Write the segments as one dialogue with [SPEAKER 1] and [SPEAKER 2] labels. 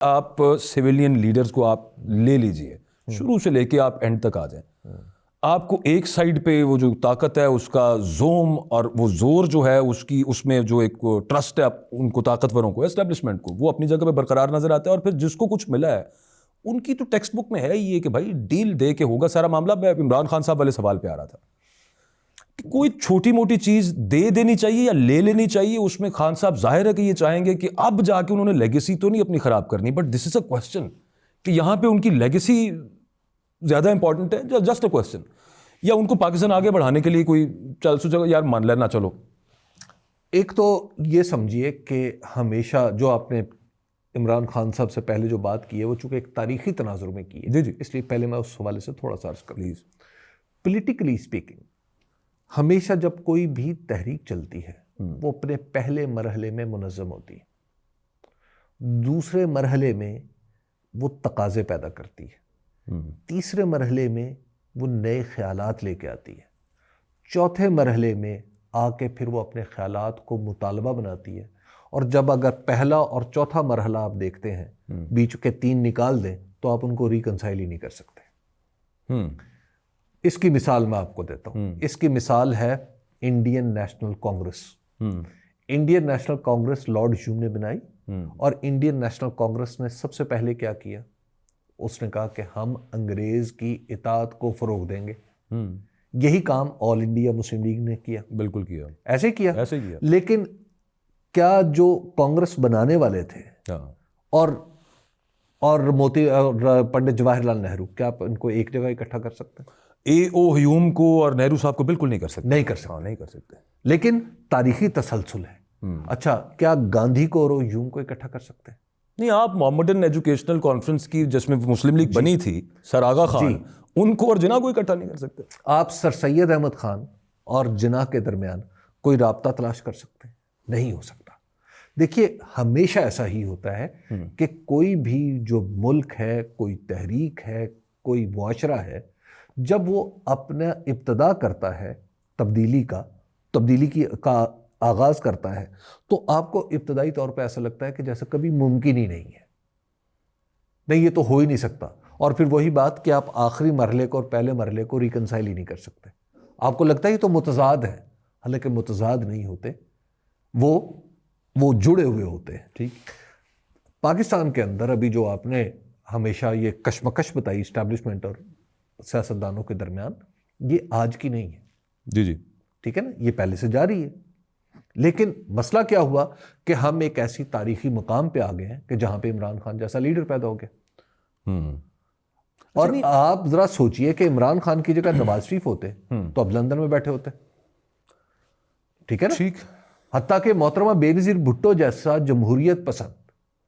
[SPEAKER 1] आप civilian leaders को आप ले लीजिए, शुरू से लेके आप एंड तक आ जाएं, आपको एक साइड पे वो जो ताकत है उसका जोम और वो जोर जो है उसकी, उसमें जो एक ट्रस्ट है उनको, ताकतवरों को, एस्टेब्लिशमेंट को, वो अपनी जगह पे बरकरार नजर आता है। और फिर जिसको कुछ मिला है उनकी तो टेक्स्ट बुक में है ही ये कि भाई डील दे के होगा सारा मामला। मैं इमरान खान साहब वाले सवाल पे आ रहा था कि कोई छोटी मोटी चीज दे देनी चाहिए या ले लेनी चाहिए, उसमें खान साहब जाहिर है कि ये चाहेंगे कि अब जाके उन्होंने लेगेसी तो नहीं अपनी खराब करनी, but this is a question कि यहां पे उनकी लेगेसी ज्यादा इंपॉर्टेंट है, जस्ट अ क्वेश्चन, या उनको पाकिस्तान आगे बढ़ाने के लिए कोई चल सोचो यार मान लेना चलो।
[SPEAKER 2] एक तो ये समझिए कि हमेशा जो आपने इमरान खान साहब से पहले जो बात की है वो चूंकि एक तारीखी तनाजुर में की है,
[SPEAKER 1] जी जी,
[SPEAKER 2] इसलिए पहले मैं उस हवाले से थोड़ा सा अर्ज कर। प्लीज, पोलिटिकली स्पीकिंग, हमेशा जब कोई भी तहरीक चलती है वो अपने पहले मरहले में मुनज़्ज़म होती है, दूसरे मरहले में वो तकाजे पैदा करती है, तीसरे मरहले में वो नए ख्यालात लेके आती है, चौथे मरहले में आके फिर वो अपने ख्यालात को मुतालबा बनाती है। और जब अगर पहला और चौथा मरहला आप देखते हैं, बीच के 3 निकाल दें तो आप उनको रिकंसाइल ही नहीं कर सकते। इसकी मिसाल मैं आपको देता हूँ। इसकी मिसाल है Indian national Congress. Indian national Congress Lord Hume ने बनाई, और इंडियन नेशनल कांग्रेस ने सबसे पहले क्या किया, उसने कहा कि हम अंग्रेज की इताअत को फरोग देंगे। यही काम ऑल इंडिया मुस्लिम लीग ने किया।
[SPEAKER 1] बिल्कुल किया,
[SPEAKER 2] ऐसे किया,
[SPEAKER 1] ऐसे किया।
[SPEAKER 2] लेकिन क्या जो कांग्रेस बनाने वाले थे और मोती और पंडित जवाहरलाल नेहरू, क्या आप इनको एक जगह इकट्ठा कर सकते हैं?
[SPEAKER 1] A.O. ह्यूम को और नेहरू साहब को बिल्कुल नहीं कर सकते,
[SPEAKER 2] नहीं कर सकते,
[SPEAKER 1] नहीं कर सकते।
[SPEAKER 2] लेकिन तारीखी तसलसल है। अच्छा, क्या गांधी को और ह्यूम को इकट्ठा कर सकते हैं?
[SPEAKER 1] नहीं, आप मोहम्मदन एजुकेशनल कॉन्फ्रेंस की जिसमें मुस्लिम लीग बनी थी, सर आगा खान, उनको और जिन्ना को इकट्ठा नहीं कर सकते।
[SPEAKER 2] आप सर सैयद अहमद खान और जिन्ना के दरमियान कोई राब्ता तलाश कर सकते हैं? नहीं हो सकता। देखिए, हमेशा ऐसा ही होता है कि कोई भी जो मुल्क है, कोई तहरीक है, कोई मुआशरा है, जब वो अपना इब्तदा करता है तब्दीली का आगाज करता है, तो आपको इब्तदाई तौर पे ऐसा लगता है कि जैसे कभी मुमकिन ही नहीं है, नहीं ये तो हो ही नहीं सकता। और फिर वही बात कि आप आखिरी मरहले को और पहले मरहले को रिकंसाइल ही नहीं कर सकते। आपको लगता है ये तो मुतजाद है, हालांकि मुतजाद नहीं होते, वो जुड़े हुए होते हैं। ठीक, पाकिस्तान के अंदर अभी जो आपने हमेशा ये कशमकश बताई इस्टेब्लिशमेंट और सियासतदानों के दरमियान, ये आज की नहीं है।
[SPEAKER 1] जी जी,
[SPEAKER 2] ठीक है ना, ये पहले से जारी है। लेकिन मसला क्या हुआ कि हम एक ऐसी तारीखी मुकाम पे आ गए हैं कि जहां पे इमरान खान जैसा लीडर पैदा हो गया। और आप जरा सोचिए कि इमरान खान की जगह नवाज शरीफ होते तो अब लंदन में बैठे होते। ठीक है ना,
[SPEAKER 1] ठीक।
[SPEAKER 2] हत्ता कि मोहतरमा बेनज़ीर भुट्टो जैसा जमहूरियत पसंद,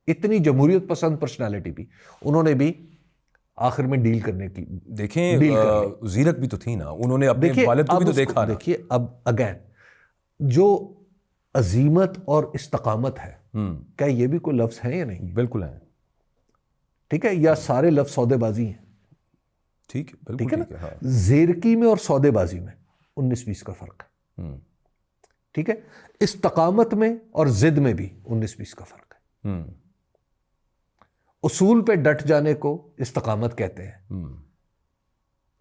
[SPEAKER 2] इतनी जमहूरियत पसंद पर्सनालिटी भी, उन्होंने भी आखिर में डील करने की,
[SPEAKER 1] देखें जीरक भी तो थी ना, उन्होंने अपने वालिद को भी तो देखा ना।
[SPEAKER 2] देखिए, अब अगेन जो अजीमत और इस्तकामत है, क्या ये भी कोई लफ्ज है या नहीं?
[SPEAKER 1] बिल्कुल है।
[SPEAKER 2] ठीक है, या सारे लफ्ज सौदेबाजी हैं?
[SPEAKER 1] ठीक है, बिल्कुल
[SPEAKER 2] ठीक है ना।
[SPEAKER 1] ठीक है, हाँ।
[SPEAKER 2] जेरकी में और सौदेबाजी में 19-20 का फर्क है। ठीक है, इस्तकामत में और जिद में भी 19-20 का फर्क है। उसूल पे डट जाने को इस्तकामत कहते हैं,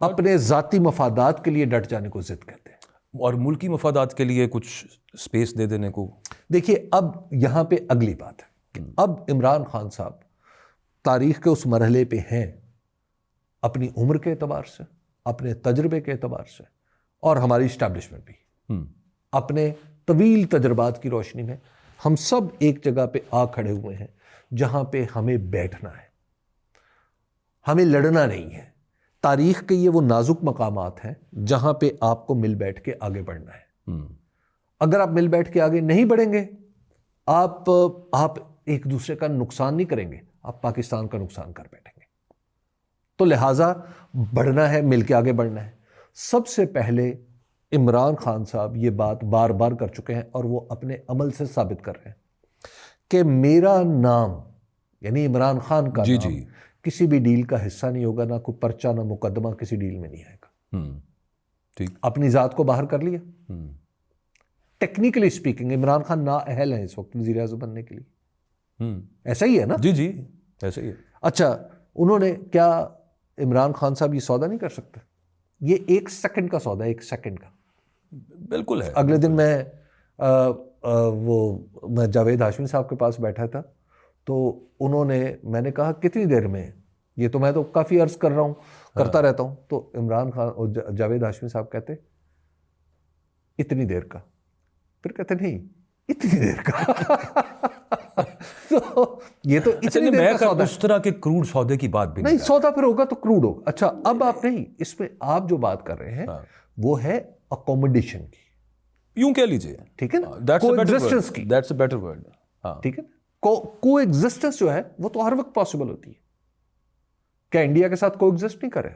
[SPEAKER 2] अपने जाती मफादात के लिए डट जाने को जिद कहते हैं,
[SPEAKER 1] और मुल्की मफादात के लिए कुछ स्पेस दे देने को।
[SPEAKER 2] देखिए, अब यहां पे अगली बात है कि अब इमरान खान साहब तारीख के उस मरहले पे हैं, अपनी उम्र के एतबार से, अपने तजर्बे के एतबार से, और हमारी इस्टेब्लिशमेंट भी अपने तवील तजर्बात की रोशनी में, हम सब एक जगह पे आ खड़े हुए हैं जहां पे हमें बैठना है, हमें लड़ना नहीं है। तारीख के ये वो नाजुक मकामात हैं जहां पे आपको मिल बैठ के आगे बढ़ना है। अगर आप मिल बैठ के आगे नहीं बढ़ेंगे, आप एक दूसरे का नुकसान नहीं करेंगे, आप पाकिस्तान का नुकसान कर बैठेंगे। तो लिहाजा बढ़ना है, मिल के आगे बढ़ना है। सबसे पहले इमरान खान साहब ये बात बार बार कर चुके हैं और वो अपने अमल से साबित कर रहे हैं कि मेरा नाम, यानी इमरान खान का नाम, किसी भी डील का हिस्सा नहीं होगा, ना कोई पर्चा ना मुकदमा किसी डील में नहीं आएगा।
[SPEAKER 1] ठीक,
[SPEAKER 2] अपनी जात को बाहर कर लिया। टेक्निकली स्पीकिंग इमरान खान ना अहल है इस वक्त वज़ीर आज़म बनने के लिए। ऐसा ही है ना?
[SPEAKER 1] जी जी, ऐसे ही है।
[SPEAKER 2] अच्छा, उन्होंने क्या इमरान खान साहब ये सौदा नहीं कर सकते? ये 1 सेकंड का सौदा है, 1 सेकंड का।
[SPEAKER 1] बिल्कुल है।
[SPEAKER 2] अगले दिन मैं जावेद हाशमी साहब के पास बैठा था, तो मैंने कहा कितनी देर में? ये तो मैं तो काफ़ी अर्ज कर रहा हूँ, करता रहता हूँ। तो इमरान खान और जावेद हाशमी साहब कहते इतनी देर का, फिर कहते नहीं इतनी देर का। तो ये तो इतनी देर का सौदा।
[SPEAKER 1] उस तरह के क्रूड सौदे की बात भी
[SPEAKER 2] नहीं, सौदा फिर होगा तो क्रूड होगा। अच्छा, अब आप नहीं, इसमें आप जो बात कर रहे हैं वो है अकोमोडेशन की,
[SPEAKER 1] यूं कह लीजिए,
[SPEAKER 2] ठीक है ना,
[SPEAKER 1] कोएग्जिस्टेंस
[SPEAKER 2] की।
[SPEAKER 1] That's a better word. हाँ,
[SPEAKER 2] ठीक है, कोएग्जिस्टेंस जो है वो तो हर वक्त पॉसिबल होती है। क्या इंडिया के साथ कोएग्जिस्ट नहीं कर रहे?